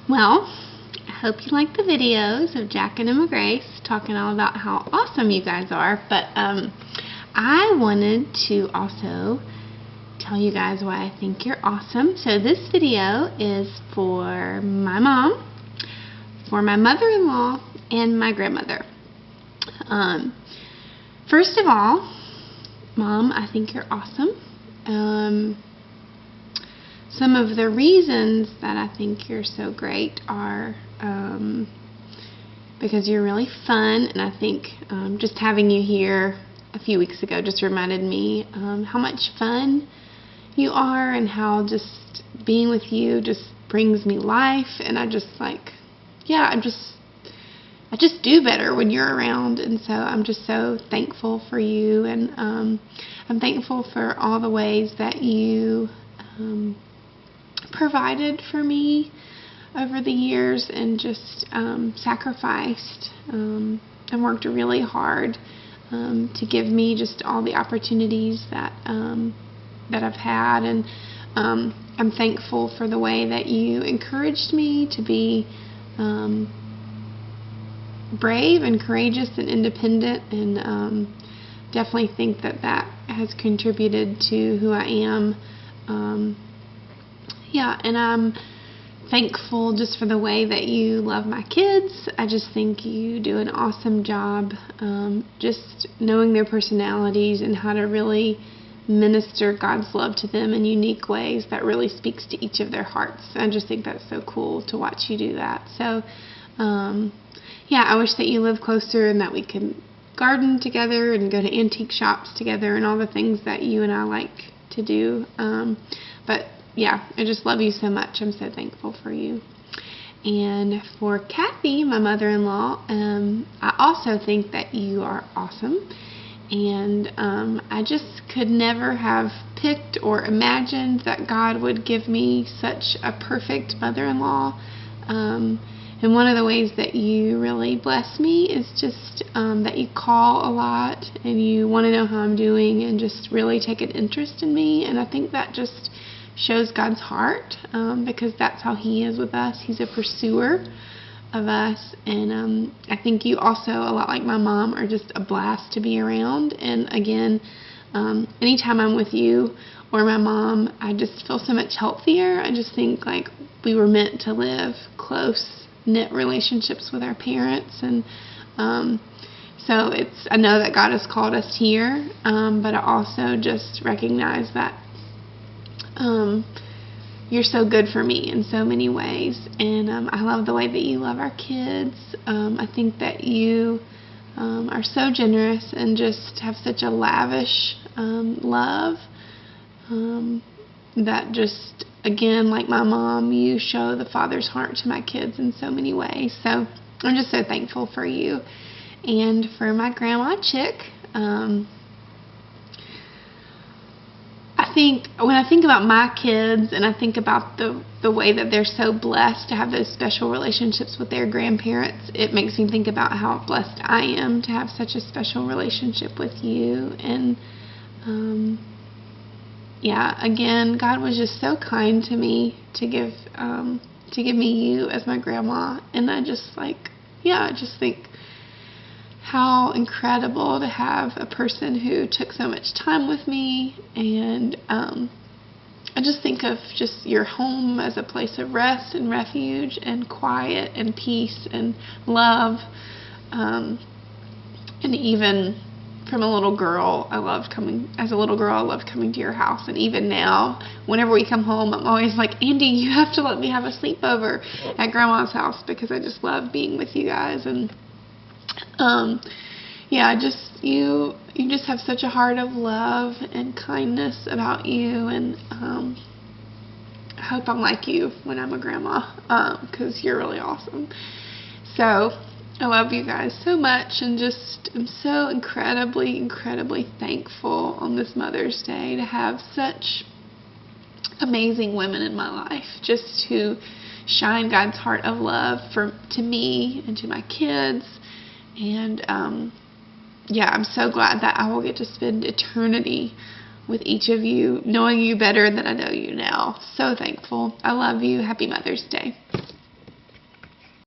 Well, I hope you like the videos of Jack and Emma Grace talking all about how awesome you guys are, but I wanted to also tell you guys why I think you're awesome. So this video is for my mom, for my mother-in-law, and my grandmother. First of all, Mom, I think you're awesome. Some of the reasons that I think you're so great are because you're really fun, and I think just having you here a few weeks ago just reminded me how much fun you are, and how just being with you just brings me life, and I just I just do better when you're around, and so I'm just so thankful for you, and I'm thankful for all the ways that you provided for me over the years, and just sacrificed and worked really hard to give me just all the opportunities that I've had, and I'm thankful for the way that you encouraged me to be brave and courageous and independent, and definitely think that that has contributed to who I am. And I'm thankful just for the way that you love my kids. I just think you do an awesome job just knowing their personalities and how to really minister God's love to them in unique ways that really speaks to each of their hearts. I just think that's so cool to watch you do that. So I wish that you lived closer and that we could garden together and go to antique shops together and all the things that you and I like to do. But yeah, I just love you so much. I'm so thankful for you. And for Kathy, my mother-in-law, I also think that you are awesome. And I just could never have picked or imagined that God would give me such a perfect mother-in-law. And one of the ways that you really bless me is just that you call a lot, and you want to know how I'm doing, and just really take an interest in me. And I think that just shows God's heart, because that's how He is with us. He's a pursuer of us, and I think you also, a lot like my mom, are just a blast to be around. And again, anytime I'm with you or my mom, I just feel so much healthier. I just think like we were meant to live close-knit relationships with our parents, and so I know that God has called us here, but I also just recognize that you're so good for me in so many ways, and I love the way that you love our kids. I think that you are so generous and just have such a lavish love that just, again, like my mom, you show the Father's heart to my kids in so many ways. So I'm just so thankful for you. And for my grandma Chick, I think when I think about my kids, and I think about the way that they're so blessed to have those special relationships with their grandparents, it makes me think about how blessed I am to have such a special relationship with you. And again, God was just so kind to me to give me you as my grandma, and I just just think how incredible to have a person who took so much time with me. And I just think of just your home as a place of rest and refuge and quiet and peace and love. And even from a little girl, I loved coming to your house. And even now, whenever we come home, I'm always like, Andy, you have to let me have a sleepover at Grandma's house, because I just love being with you guys. And you just have such a heart of love and kindness about you, and I hope I'm like you when I'm a grandma, because you're really awesome. So I love you guys so much, and just I'm so incredibly, incredibly thankful on this Mother's Day to have such amazing women in my life, just to shine God's heart of love to me and to my kids. And I'm so glad that I will get to spend eternity with each of you, knowing you better than I know you now. So thankful. I love you. Happy Mother's Day.